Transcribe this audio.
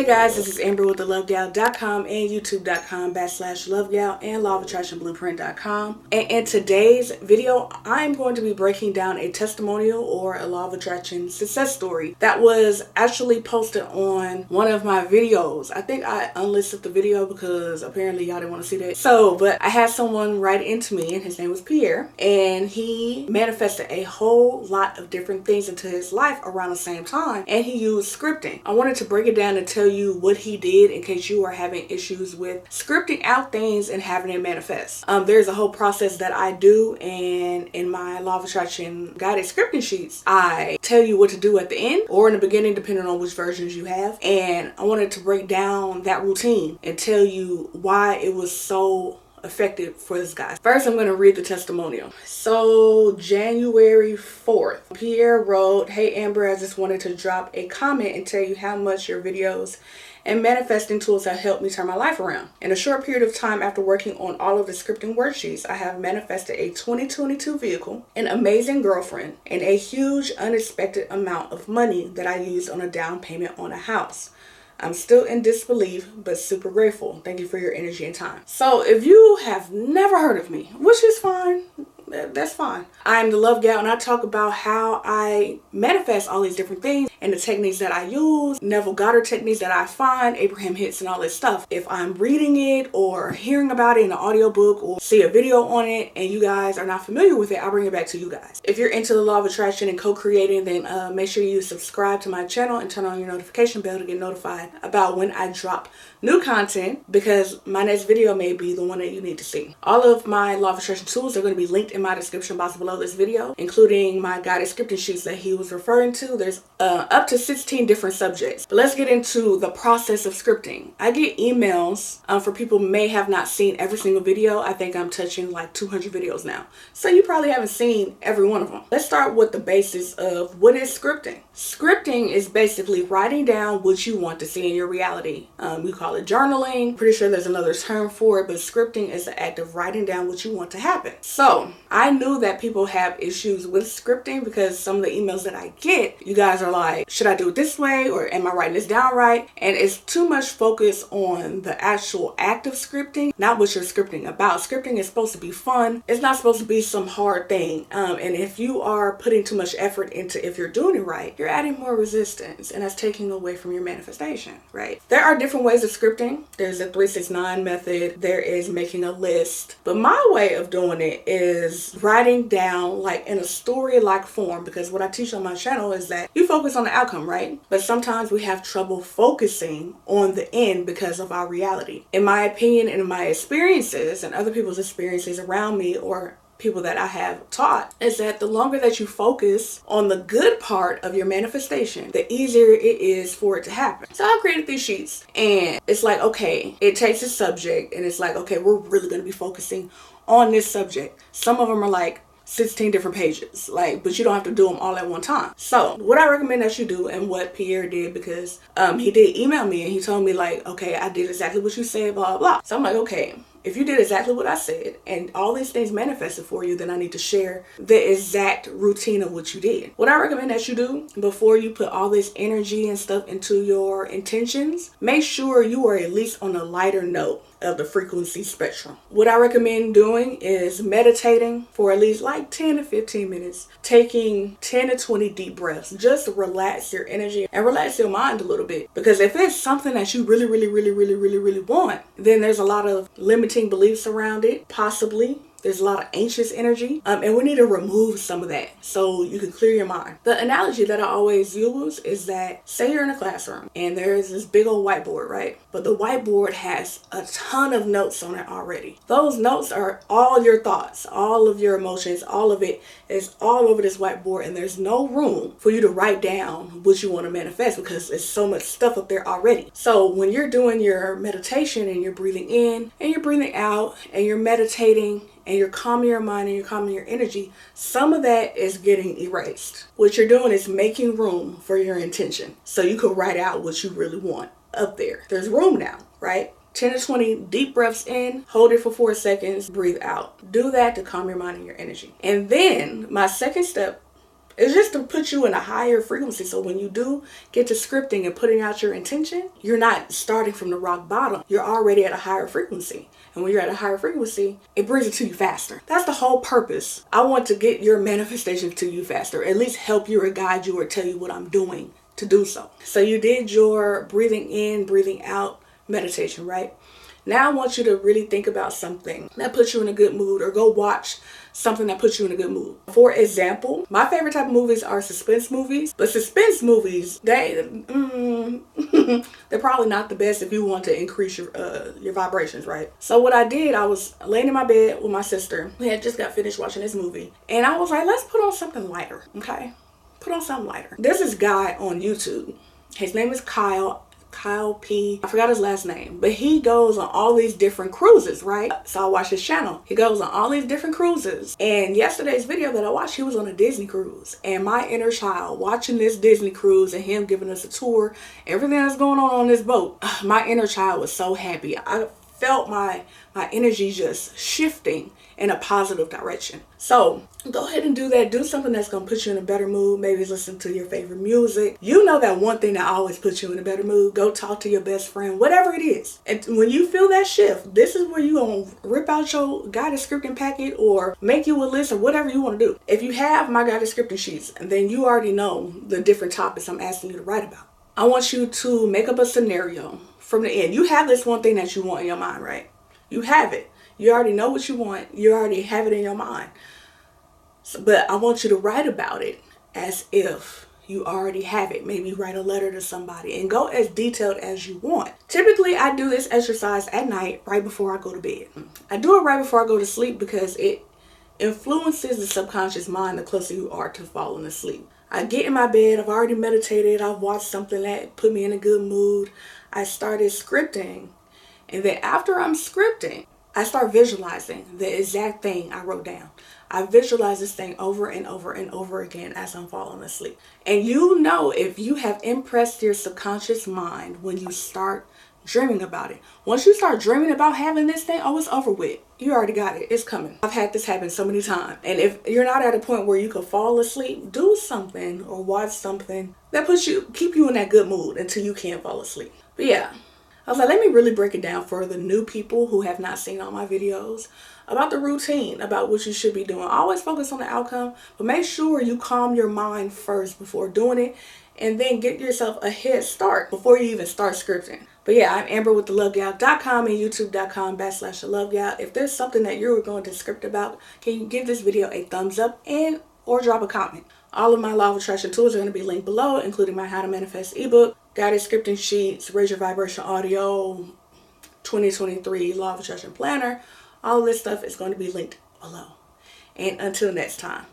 Hey guys, this is Amber with thelovegal.com and youtube.com/lovegal and lawofattractionblueprint.com. And in today's video, I'm going to be breaking down a testimonial or a law of attraction success story that was actually posted on one of my videos. I think I unlisted the video because apparently y'all didn't want to see that. But I had someone write into me, and his name was Pierre, and he manifested a whole lot of different things into his life around the same time, and he used scripting. I wanted to break it down and tell you what he did in case you are having issues with scripting out things and having it manifest. There's a whole process that I do, and in my law of attraction guided scripting sheets, I tell you what to do at the end or in the beginning, depending on which versions you have. And I wanted to break down that routine and tell you why it was so effective for this guy. First, I'm going to read the testimonial. So January 4th, Pierre wrote, "Hey Amber, I just wanted to drop a comment and tell you how much your videos and manifesting tools have helped me turn my life around. In a short period of time after working on all of the scripting worksheets, I have manifested a 2022 vehicle, an amazing girlfriend, and a huge unexpected amount of money that I used on a down payment on a house. I'm still in disbelief, but super grateful. Thank you for your energy and time." So if you have never heard of me, which is fine, that's fine. I'm the Love Gal, and I talk about how I manifest all these different things and the techniques that I use, Neville Goddard techniques that I find, Abraham Hicks and all this stuff. If I'm reading it or hearing about it in an audiobook or see a video on it and you guys are not familiar with it, I'll bring it back to you guys. If you're into the law of attraction and co-creating, then make sure you subscribe to my channel and turn on your notification bell to get notified about when I drop new content, because my next video may be the one that you need to see. All of my law of attraction tools are going to be linked in my description box below this video, including my guided scripting sheets that he was referring to. There's up to 16 different subjects. But let's get into the process of scripting. I get emails for people who may have not seen every single video. I think I'm touching like 200 videos now, so you probably haven't seen every one of them. Let's start with the basis of what is scripting. Scripting is basically writing down what you want to see in your reality. We call it journaling. Pretty sure there's another term for it, but scripting is the act of writing down what you want to happen. So I knew that people have issues with scripting because some of the emails that I get, you guys are like, should I do it this way, or am I writing this down right? And it's too much focus on the actual act of scripting, not what you're scripting about. Scripting is supposed to be fun. It's not supposed to be some hard thing. And if you are putting too much effort into, if you're doing it right, you're adding more resistance, and that's taking away from your manifestation, right? There are different ways of scripting. There's a 3-6-9 method. There is making a list. But my way of doing it is writing down like in a story-like form, because what I teach on my channel is that you focus on the outcome, right? But sometimes we have trouble focusing on the end because of our reality. In my opinion, and in my experiences and other people's experiences around me or people that I have taught, is that the longer that you focus on the good part of your manifestation, the easier it is for it to happen. So I created these sheets, and it's like, okay, it takes a subject, and it's like, okay, we're really going to be focusing on this subject. Some of them are like 16 different pages, but you don't have to do them all at one time. So what I recommend that you do, and what Pierre did, because he did email me and he told me like, okay, I did exactly what you said, blah, blah. So I'm like, okay, if you did exactly what I said and all these things manifested for you, then I need to share the exact routine of what you did. What I recommend that you do before you put all this energy and stuff into your intentions, make sure you are at least on a lighter note of the frequency spectrum. What I recommend doing is meditating for at least like 10 to 15 minutes, taking 10 to 20 deep breaths, just to relax your energy and relax your mind a little bit. Because if it's something that you really want, then there's a lot of limiting beliefs around it, possibly. There's a lot of anxious energy, and we need to remove some of that so you can clear your mind. The analogy that I always use is that, say you're in a classroom and there's this big old whiteboard, right? But the whiteboard has a ton of notes on it already. Those notes are all your thoughts, all of your emotions, all of it is all over this whiteboard, and there's no room for you to write down what you want to manifest because there's so much stuff up there already. So when you're doing your meditation and you're breathing in and you're breathing out and you're meditating and you're calming your mind and you're calming your energy, some of that is getting erased. What you're doing is making room for your intention so you can write out what you really want up there. There's room now, right? 10 to 20 deep breaths in, hold it for 4 seconds, breathe out. Do that to calm your mind and your energy. And then my second step It's just to put you in a higher frequency. So when you do get to scripting and putting out your intention, you're not starting from the rock bottom. You're already at a higher frequency. And when you're at a higher frequency, it brings it to you faster. That's the whole purpose. I want to get your manifestation to you faster. At least help you or guide you or tell you what I'm doing to do so. So you did your breathing in, breathing out meditation, right? Now I want you to really think about something that puts you in a good mood, or go watch something that puts you in a good mood. For example, my favorite type of movies are suspense movies, but suspense movies, they're probably not the best if you want to increase your vibrations, right? So what I did, I was laying in my bed with my sister. We had just got finished watching this movie, and I was like, let's put on something lighter, okay? Put on something lighter. There's this guy on YouTube. His name is Kyle P. I forgot his last name, but he goes on all these different cruises, right? So I watched his channel. He goes on all these different cruises. And yesterday's video that I watched, he was on a Disney cruise. And my inner child watching this Disney cruise and him giving us a tour, everything that's going on this boat, my inner child was so happy. I felt my energy just shifting in a positive direction. So go ahead and do that. Do something that's going to put you in a better mood. Maybe listen to your favorite music. You know that one thing that always puts you in a better mood. Go talk to your best friend, whatever it is. And when you feel that shift, this is where you're going to rip out your guided scripting packet or make you a list or whatever you want to do. If you have my guided scripting sheets, then you already know the different topics I'm asking you to write about. I want you to make up a scenario from the end. You have this one thing that you want in your mind, right? You have it. You already know what you want. You already have it in your mind. So, but I want you to write about it as if you already have it. Maybe write a letter to somebody and go as detailed as you want. Typically, I do this exercise at night right before I go to bed. I do it right before I go to sleep because it influences the subconscious mind the closer you are to falling asleep. I get in my bed, I've already meditated, I've watched something that put me in a good mood. I started scripting. And then after I'm scripting, I start visualizing the exact thing I wrote down. I visualize this thing over and over and over again as I'm falling asleep. And you know if you have impressed your subconscious mind when you start dreaming about it. Once you start dreaming about having this thing, oh, it's over with. You already got it. It's coming. I've had this happen so many times. And if you're not at a point where you could fall asleep, do something or watch something that keep you in that good mood until you can't fall asleep. But yeah, I was like, let me really break it down for the new people who have not seen all my videos about the routine, about what you should be doing. Always focus on the outcome, but make sure you calm your mind first before doing it, and then get yourself a head start before you even start scripting. But yeah, I'm Amber with thelovegal.com and youtube.com/thelovegal. If there's something that you're going to script about, can you give this video a thumbs up and or drop a comment? All of my Law of Attraction tools are going to be linked below, including my How to Manifest ebook, guided scripting sheets, Raise Your Vibration audio, 2023 Law of Attraction planner. All of this stuff is going to be linked below. And until next time.